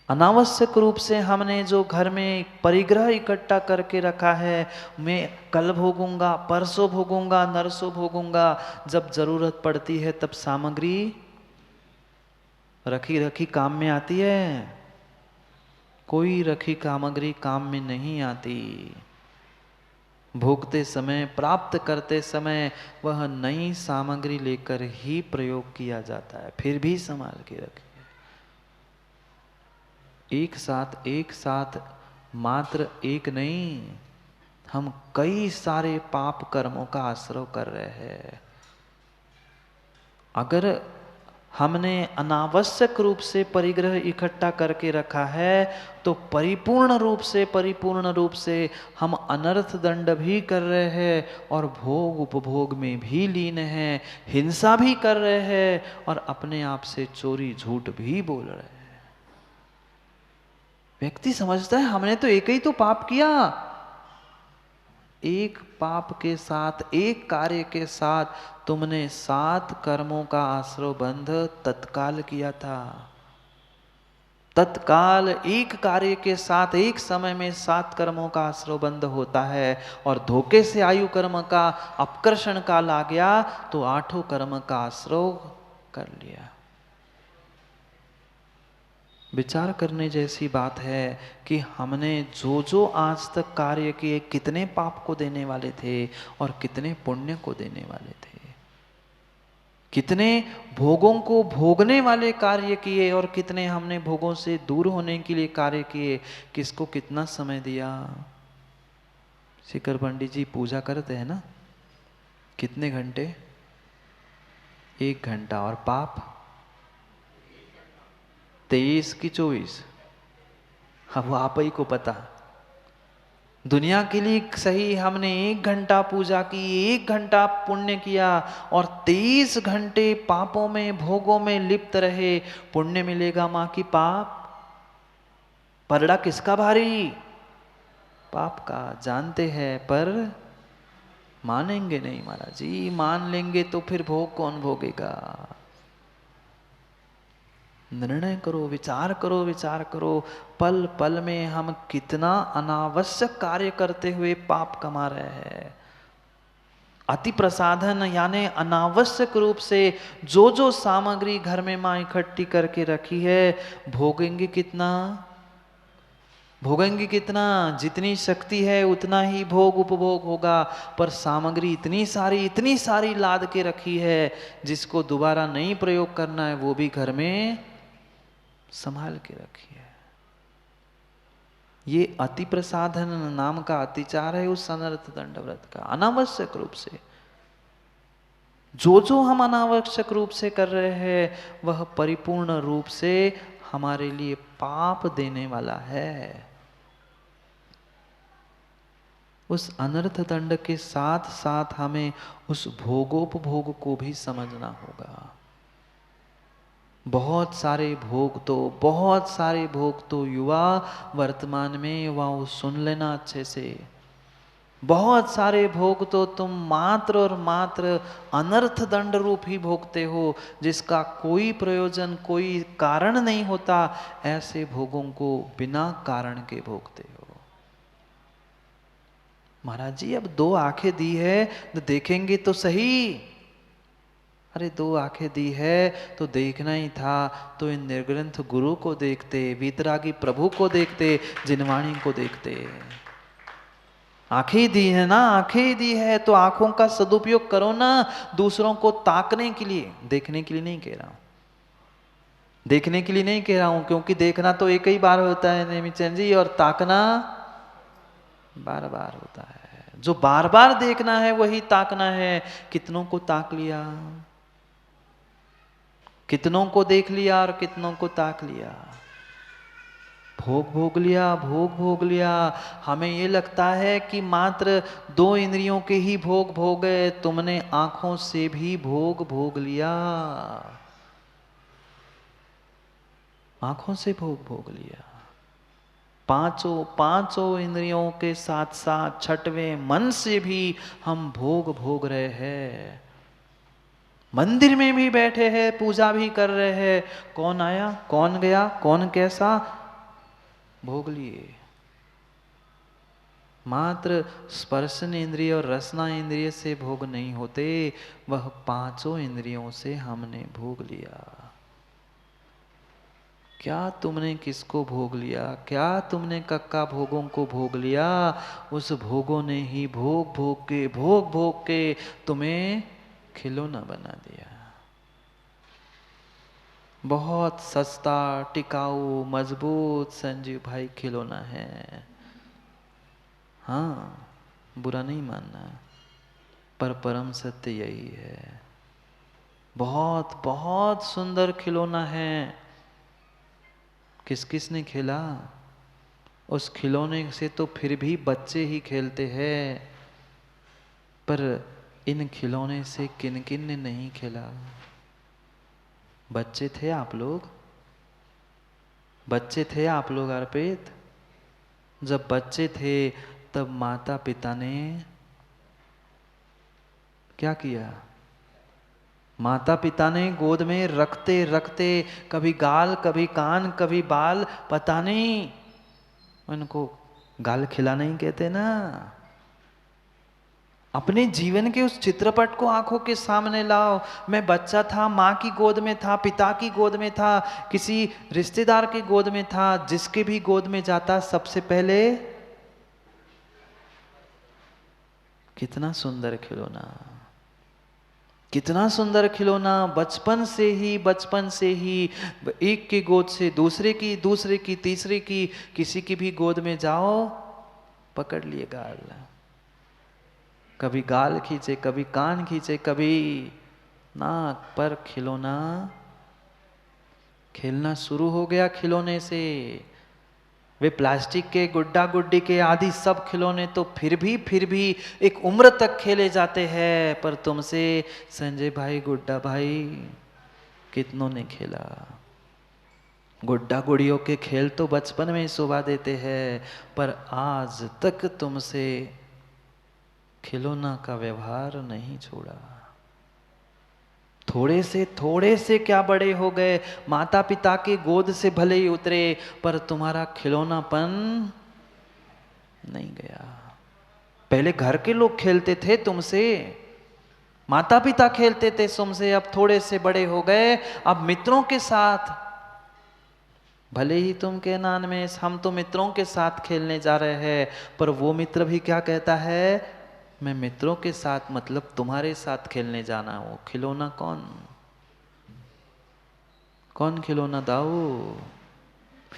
अनावश्यक रूप से हमने जो घर में परिग्रह इकट्ठा करके रखा है, मैं कल भोगूंगा, परसों भोगूंगा, नरसों भोगूंगा, जब जरूरत पड़ती है तब सामग्री रखी रखी काम में आती है? कोई रखी सामग्री काम में नहीं आती। भोगते समय, प्राप्त करते समय वह नई सामग्री लेकर ही प्रयोग किया जाता है। फिर भी संभाल के रखिए। एक साथ मात्र एक नहीं, हम कई सारे पाप कर्मों का आश्रय कर रहे हैं। अगर हमने अनावश्यक रूप से परिग्रह इकट्ठा करके रखा है तो परिपूर्ण रूप से हम अनर्थ दंड भी कर रहे हैं और भोग उपभोग में भी लीन हैं, हिंसा भी कर रहे हैं और अपने आप से चोरी झूठ भी बोल रहे हैं। व्यक्ति समझता है हमने तो एक ही तो पाप किया। एक पाप के साथ, एक कार्य के साथ तुमने 7 कर्मों का आश्रय बंध तत्काल किया था। तत्काल एक कार्य के साथ एक समय में 7 कर्मों का आश्रय बंध होता है और धोखे से आयु कर्म का अपकर्षण काल आ गया तो 8 कर्म का आश्रय कर लिया। विचार करने जैसी बात है कि हमने जो जो आज तक कार्य किए, कितने पाप को देने वाले थे और कितने पुण्य को देने वाले थे। कितने भोगों को भोगने वाले कार्य किए और कितने हमने भोगों से दूर होने के लिए कार्य किए। किसको कितना समय दिया। शिखर पंडित जी पूजा करते हैं ना, कितने घंटे? 1 घंटा। और पाप 23 की 24। अब वो आप ही को पता। दुनिया के लिए सही हमने 1 घंटा पूजा की, 1 घंटा पुण्य किया और 23 घंटे पापों में, भोगों में लिप्त रहे। पुण्य मिलेगा मां की पाप? परड़ा किसका भारी? पाप का। जानते हैं पर मानेंगे नहीं महाराज जी। मान लेंगे तो फिर भोग कौन भोगेगा? निर्णय करो, विचार करो, विचार करो। पल पल में हम कितना अनावश्यक कार्य करते हुए पाप कमा रहे हैं। अति प्रसाधन यानी अनावश्यक रूप से जो जो सामग्री घर में मां इकट्ठी करके रखी है, भोगेंगे कितना? भोगेंगे कितना? जितनी शक्ति है उतना ही भोग उपभोग होगा। पर सामग्री इतनी सारी लाद के रखी है, जिसको दोबारा नहीं प्रयोग करना है वो भी घर में संभाल के रखी है। ये अति प्रसाधन नाम का अतिचार है उस अनर्थ दंड व्रत का। अनावश्यक रूप से जो जो हम अनावश्यक रूप से कर रहे हैं वह परिपूर्ण रूप से हमारे लिए पाप देने वाला है। उस अनर्थ दंड के साथ साथ हमें उस भोगोपभोग को भी समझना होगा। बहुत सारे भोग तो युवा, वर्तमान में युवाओं सुन लेना अच्छे से, बहुत सारे भोग तो तुम मात्र और मात्र अनर्थ दंड रूप ही भोगते हो, जिसका कोई प्रयोजन, कोई कारण नहीं होता। ऐसे भोगों को बिना कारण के भोगते हो। महाराज जी अब 2 आंखें दी है तो देखेंगे तो सही। अरे 2 आंखें दी है तो देखना ही था तो इन निर्ग्रंथ गुरु को देखते, वीतरागी प्रभु को देखते, जिनवाणी को देखते। आंखें दी है ना, आंखें दी है तो आंखों का सदुपयोग करो ना, दूसरों को ताकने के लिए। देखने के लिए नहीं कह रहा हूं, देखने के लिए नहीं कह रहा हूं, क्योंकि देखना तो एक ही बार होता है नेमिचंद जी, और ताकना बार बार होता है। जो बार बार देखना है वही ताकना है। कितनों को ताक लिया, कितनों को देख लिया और कितनों को ताक लिया। भोग भोग लिया, भोग भोग लिया। हमें ये लगता है कि मात्र 2 इंद्रियों के ही भोग भोगे, तुमने आंखों से भी भोग भोग लिया। आंखों से भोग भोग लिया। पांचों इंद्रियों के साथ साथ 6वें मन से भी हम भोग भोग रहे हैं। मंदिर में भी बैठे हैं, पूजा भी कर रहे हैं। कौन आया, कौन गया, कौन कैसा, भोग लिए। मात्र स्पर्शन इंद्रिय और रसना इंद्रिय से भोग नहीं होते, वह पांचों इंद्रियों से हमने भोग लिया। क्या तुमने किसको भोग लिया? क्या तुमने कक्का भोगों को भोग लिया? उस भोगों ने ही भोग भोग के तुम्हें खिलौना बना दिया। बहुत सस्ता, टिकाऊ, मजबूत संजीव भाई खिलौना है। हाँ, बुरा नहीं मानना, पर परम सत्य यही है। बहुत बहुत सुंदर खिलौना है। किस किस ने खेला? उस खिलौने से तो फिर भी बच्चे ही खेलते हैं, पर इन खिलौने से किन किन ने नहीं खेला? बच्चे थे आप लोग? बच्चे थे आप लोग अर्पित? जब बच्चे थे तब माता पिता ने क्या किया? माता पिता ने गोद में रखते रखते कभी गाल, कभी कान, कभी बाल, पता नहीं, उनको गाल खिला नहीं कहते ना। अपने जीवन के उस चित्रपट को आंखों के सामने लाओ। मैं बच्चा था, माँ की गोद में था, पिता की गोद में था, किसी रिश्तेदार की गोद में था, जिसके भी गोद में जाता सबसे पहले कितना सुंदर खिलौना, कितना सुंदर खिलौना। बचपन से ही एक की गोद से दूसरे की, दूसरे की तीसरे की, किसी की भी गोद में जाओ पकड़ लिए गाल, कभी गाल खींचे, कभी कान खींचे, कभी नाक पर खिलौना। खेलना शुरू हो गया खिलौने से। वे प्लास्टिक के, गुड्डा गुड्डी के आदि सब खिलौने तो फिर भी एक उम्र तक खेले जाते हैं, पर तुमसे संजय भाई, गुड्डा भाई कितनों ने खेला? गुड्डा गुड़ियों के खेल तो बचपन में ही शोभा देते हैं, पर आज तक तुमसे खिलौना का व्यवहार नहीं छोड़ा। थोड़े से क्या बड़े हो गए, माता पिता के गोद से भले ही उतरे, पर तुम्हारा खिलौनापन नहीं गया। पहले घर के लोग खेलते थे तुमसे, माता पिता खेलते थे तुमसे, अब थोड़े से बड़े हो गए, अब मित्रों के साथ, भले ही तुम के नान में हम तो मित्रों के साथ खेलने जा रहे हैं, पर वो मित्र भी क्या कहता है? मैं मित्रों के साथ मतलब तुम्हारे साथ खेलने जाना हूं। खिलौना कौन खिलौना दाऊ?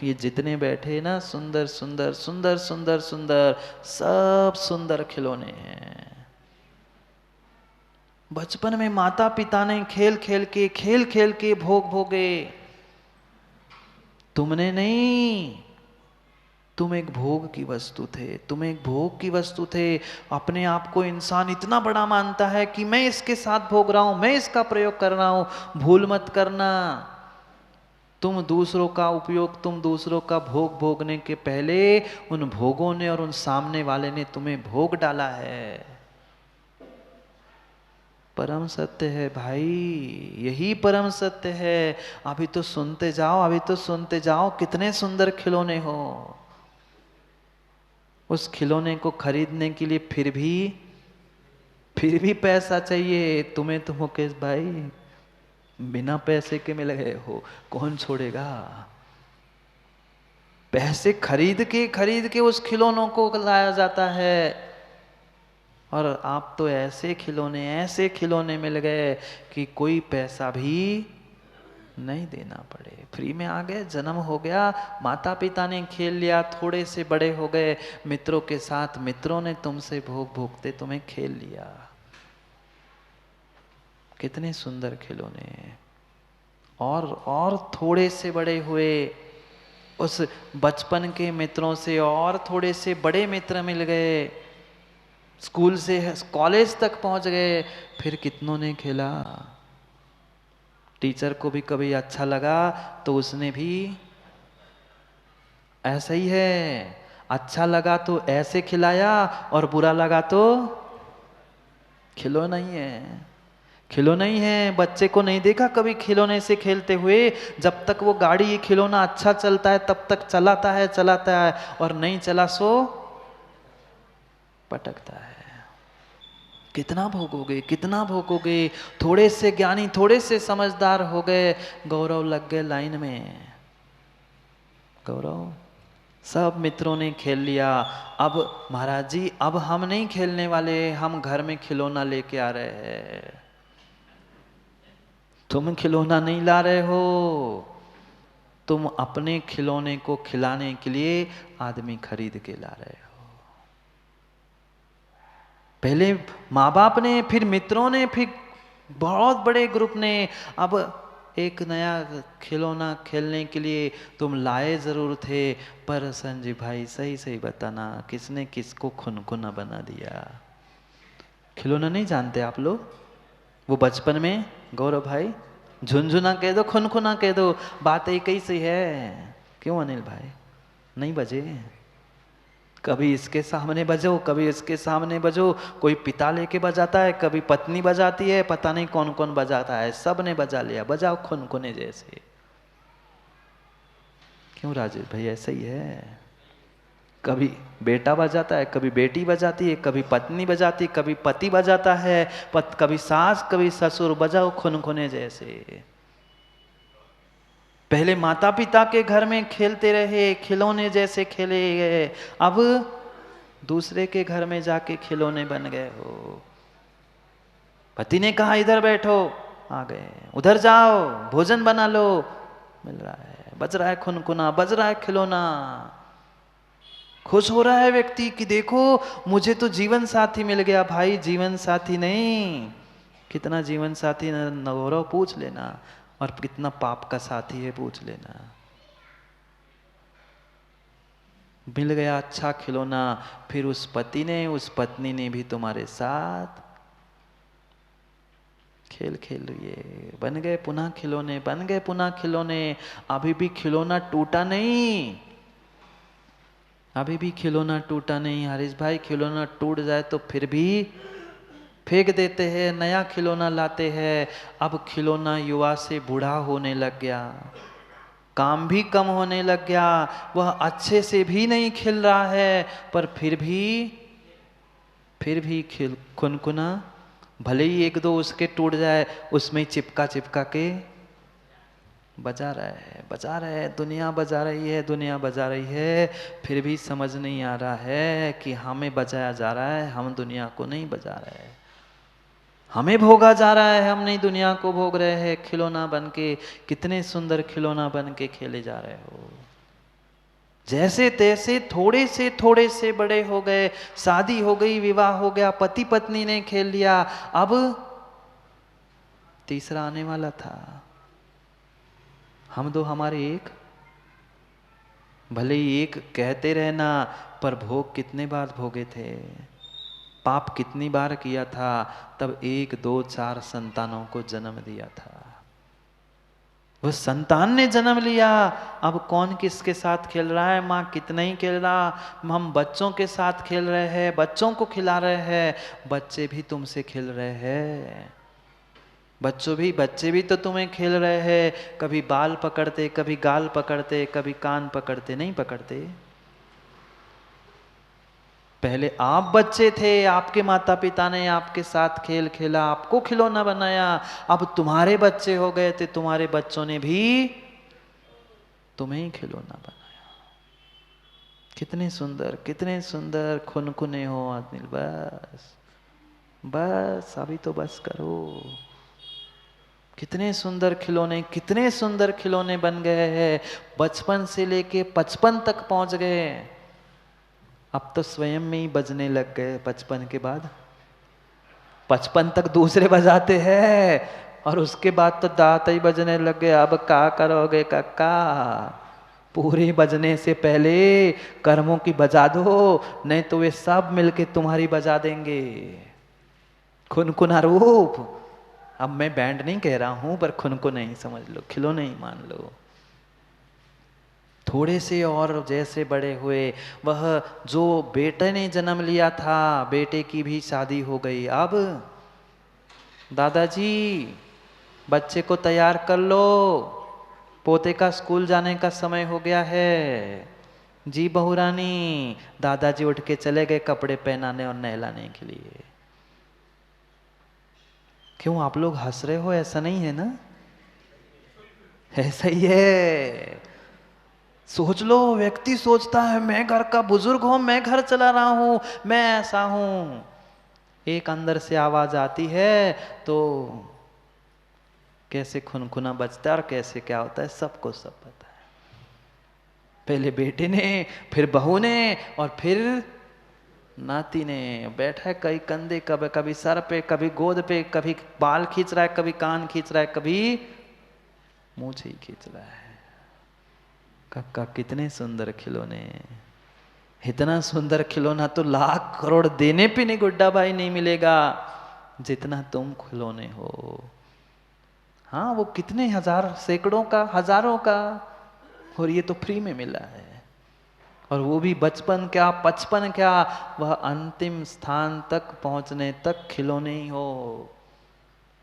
ये जितने बैठे ना, सुंदर सुंदर सुंदर सुंदर सुंदर, सब सुंदर खिलौने हैं। बचपन में माता पिता ने खेल खेल के भोग भोगे, तुमने नहीं। तुम एक भोग की वस्तु थे, तुम एक भोग की वस्तु थे। अपने आप को इंसान इतना बड़ा मानता है कि मैं इसके साथ भोग रहा हूं, मैं इसका प्रयोग कर रहा हूं। भूल मत करना, तुम दूसरों का उपयोग, तुम दूसरों का भोग भोगने के पहले उन भोगों ने और उन सामने वाले ने तुम्हें भोग डाला है। परम सत्य है भाई, यही परम सत्य है। अभी तो सुनते जाओ, अभी तो सुनते जाओ, कितने सुंदर खिलौने हो। उस खिलौने को खरीदने के लिए फिर भी पैसा चाहिए तुम्हें। तो मुकेश भाई बिना पैसे के मिल गए हो, कौन छोड़ेगा? पैसे खरीद के उस खिलौनों को लाया जाता है, और आप तो ऐसे खिलौने मिल गए कि कोई पैसा भी नहीं देना पड़े, फ्री में आ गए, जन्म हो गया, माता पिता ने खेल लिया, थोड़े से बड़े हो गए, मित्रों के साथ, मित्रों ने तुमसे भोग भोगते तुम्हें खेल लिया। कितने सुंदर खिलौने। और थोड़े से बड़े हुए, उस बचपन के मित्रों से और थोड़े से बड़े मित्र मिल गए, स्कूल से कॉलेज तक पहुंच गए, फिर कितनों ने खेला। टीचर को भी कभी अच्छा लगा तो उसने भी, ऐसा ही है, अच्छा लगा तो ऐसे खिलाया और बुरा लगा तो खिलो नहीं है। खिलौना ही है। बच्चे को नहीं देखा कभी खिलौने से खेलते हुए? जब तक वो गाड़ी, ये खिलौना अच्छा चलता है तब तक चलाता है, और नहीं चला सो पटकता है। कितना भोगोगे, कितना भोगोगे। थोड़े से ज्ञानी, थोड़े से समझदार हो गए, गौरव लग गए लाइन में। गौरव, सब मित्रों ने खेल लिया। अब महाराज जी, अब हम नहीं खेलने वाले, हम घर में खिलौना लेके आ रहे हैं। तुम खिलौना नहीं ला रहे हो, तुम अपने खिलौने को खिलाने के लिए आदमी खरीद के ला रहे हो। पहले माँ बाप ने, फिर मित्रों ने, फिर बहुत बड़े ग्रुप ने। अब एक नया खिलौना खेलने के लिए तुम लाए जरूर थे, पर संजय भाई सही सही बताना, किसने किसको खुनखुना बना दिया? खिलौना नहीं जानते आप लोग? वो बचपन में, गौरव भाई, झुनझुना कह दो, खुनखुना कह दो, बात एक ही सी है। क्यों अनिल भाई नहीं बजे? कभी इसके सामने बजो, कभी इसके सामने बजो। कोई पिता लेके बजाता है, कभी पत्नी बजाती है, पता नहीं कौन कौन बजाता है, सब ने बजा लिया। बजाओ खुनखुने जैसे। क्यों राजेश भाई ऐसा ही है? कभी बेटा बजाता है, कभी बेटी बजाती है, कभी पत्नी बजाती, कभी पति बजाता है, कभी सास, कभी ससुर। बजाओ खुनखुने जैसे। पहले माता पिता के घर में खेलते रहे, खिलौने जैसे खेले गए, अब दूसरे के घर में जाके खिलौने बन गए हो। पति ने कहा इधर बैठो, आ गए। उधर जाओ, भोजन बना लो, मिल रहा है। बज रहा है खुनखुना, बज रहा है खिलौना। खुश हो रहा है व्यक्ति कि देखो मुझे तो जीवन साथी मिल गया। भाई जीवन साथी नहीं, कितना जीवन साथी गौरव पूछ लेना, और कितना पाप का साथी है पूछ लेना। मिल गया अच्छा खिलौना, फिर उस पति ने, उस पत्नी ने भी तुम्हारे साथ खेल खेल लिए, बन गए पुनः खिलौने, बन गए पुनः खिलौने। अभी भी खिलौना टूटा नहीं, अभी भी खिलौना टूटा नहीं। हरीश भाई, खिलौना टूट जाए तो फिर भी फेंक देते हैं, नया खिलौना लाते हैं। अब खिलौना युवा से बूढ़ा होने लग गया, काम भी कम होने लग गया, वह अच्छे से भी नहीं खेल रहा है, पर फिर भी खुनखुना, भले ही एक दो उसके टूट जाए, उसमें चिपका चिपका के बजा रहा है, बजा रहा है। दुनिया बजा रही है, दुनिया बजा रही है, फिर भी समझ नहीं आ रहा है कि हमें बजाया जा रहा है, हम दुनिया को नहीं बजा रहे हैं। हमें भोगा जा रहा है, हम नहीं दुनिया को भोग रहे हैं। खिलौना बन के, कितने सुंदर खिलौना बन के खेले जा रहे हो। जैसे तैसे थोड़े से बड़े हो गए, शादी हो गई, विवाह हो गया, पति पत्नी ने खेल लिया। अब तीसरा आने वाला था। हम दो हमारे एक, भले ही एक कहते रहना, पर भोग कितने बार भोगे थे, पाप कितनी बार किया था, तब 1 2 4 संतानों को जन्म दिया था। वह संतान ने जन्म लिया। अब कौन किसके साथ खेल रहा है? माँ कितना ही खेल रहा, हम बच्चों के साथ खेल रहे हैं, बच्चों को खिला रहे हैं, बच्चे भी तुमसे खेल रहे हैं। बच्चे भी तो तुम्हें खेल रहे हैं। कभी बाल पकड़ते, कभी गाल पकड़ते, कभी कान पकड़ते, नहीं पकड़ते? पहले आप बच्चे थे, आपके माता पिता ने आपके साथ खेल खेला, आपको खिलौना बनाया। अब तुम्हारे बच्चे हो गए थे, तुम्हारे बच्चों ने भी तुम्हें ही खिलौना बनाया। कितने सुंदर खुनखुने हो अनिल। बस अभी तो बस करो। कितने सुंदर खिलौने बन गए हैं। बचपन से लेके 55 तक पहुंच गए। अब तो स्वयं में ही बजने लग गए। 55 के बाद 55 तक दूसरे बजाते हैं, और उसके बाद तो दांत ही बजने लग गए। अब क्या करोगे काका? पूरे बजने से पहले कर्मों की बजा दो, नहीं तो वे सब मिलके तुम्हारी बजा देंगे। खुनखुना रूप। अब मैं बैंड नहीं कह रहा हूं, पर खुनखुना ही समझ लो, खिलौने ही मान लो। थोड़े से और जैसे बड़े हुए, वह जो बेटे ने जन्म लिया था, बेटे की भी शादी हो गई। अब दादाजी बच्चे को तैयार कर लो, पोते का स्कूल जाने का समय हो गया है। जी बहू रानी। दादाजी उठ के चले गए कपड़े पहनाने और नहलाने के लिए। क्यों आप लोग हंस रहे हो? ऐसा नहीं है ना? ऐसा ही है। सोच लो, व्यक्ति सोचता है मैं घर का बुजुर्ग हूं, मैं घर चला रहा हूं, मैं ऐसा हूं। एक अंदर से आवाज आती है तो कैसे खुनखुना बजता है और कैसे क्या होता है सबको सब पता है। पहले बेटे ने, फिर बहू ने, और फिर नाती ने। बैठा है कई कंधे, कभी कभी सर पे, कभी गोद पे, कभी बाल खींच रहा है, कभी कान खींच रहा है, कभी मूंछ ही खींच रहा है। कक्का कितने सुंदर खिलौने। इतना सुंदर खिलौना तो लाख करोड़ देने पे नहीं गुड्डा भाई नहीं मिलेगा जितना तुम खिलौने हो। हाँ, वो कितने हजार, सैकड़ों का, हजारों का, और ये तो फ्री में मिला है। और वो भी बचपन क्या, 55 क्या, वह अंतिम स्थान तक पहुंचने तक खिलौने ही हो।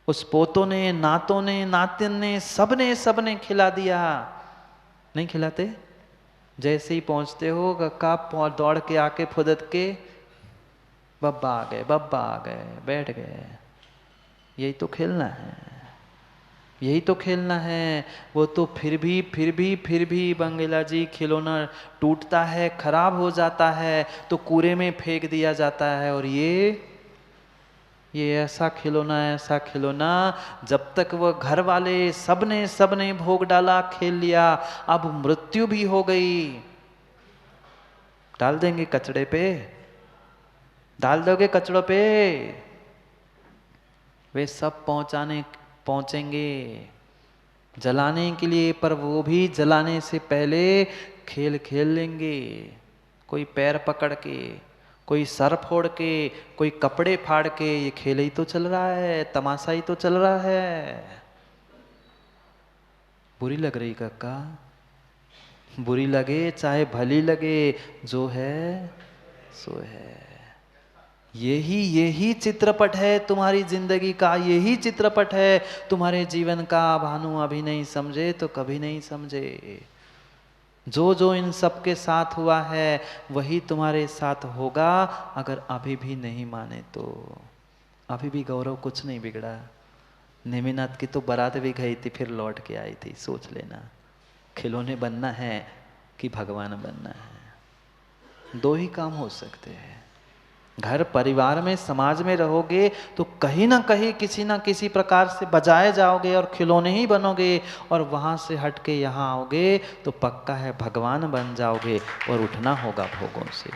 उस पोतों ने, नातों ने, नातिन ने, सबने खिला दिया। नहीं खिलाते? जैसे ही पहुंचते हो कक्का दौड़ के आके फुदक के, बब्बा आ गए, बब्बा आ गए, बैठ गए। यही तो खेलना है, यही तो खेलना है। वो तो फिर भी बंगेला जी खिलौना टूटता है, खराब हो जाता है तो कूड़े में फेंक दिया जाता है। और ये ऐसा खिलौना, ऐसा खिलौना, जब तक वह घर वाले सबने भोग डाला, खेल लिया, अब मृत्यु भी हो गई, डाल देंगे कचड़े पे, डाल दोगे कचड़ों पे, वे सब पहुंचेंगे जलाने के लिए, पर वो भी जलाने से पहले खेल खेल लेंगे। कोई पैर पकड़ के, कोई सर फोड़ के, कोई कपड़े फाड़ के, ये खेल ही तो चल रहा है, तमाशा ही तो चल रहा है। बुरी लग रही कक्का? बुरी लगे चाहे भली लगे, जो है सो है। यही चित्रपट है तुम्हारी जिंदगी का, यही चित्रपट है तुम्हारे जीवन का। भानु अभी नहीं समझे तो कभी नहीं समझे। जो इन सब के साथ हुआ है वही तुम्हारे साथ होगा, अगर अभी भी नहीं माने तो। अभी भी गौरव कुछ नहीं बिगड़ा। नेमिनाथ की तो बारात भी गई थी, फिर लौट के आई थी। सोच लेना, खिलौने बनना है कि भगवान बनना है, दो ही काम हो सकते हैं। घर परिवार में, समाज में रहोगे तो कहीं ना कहीं किसी ना किसी प्रकार से बजाए जाओगे और खिलौने ही बनोगे, और वहां से हट के यहाँ आओगे तो पक्का है भगवान बन जाओगे और उठना होगा भोगों से।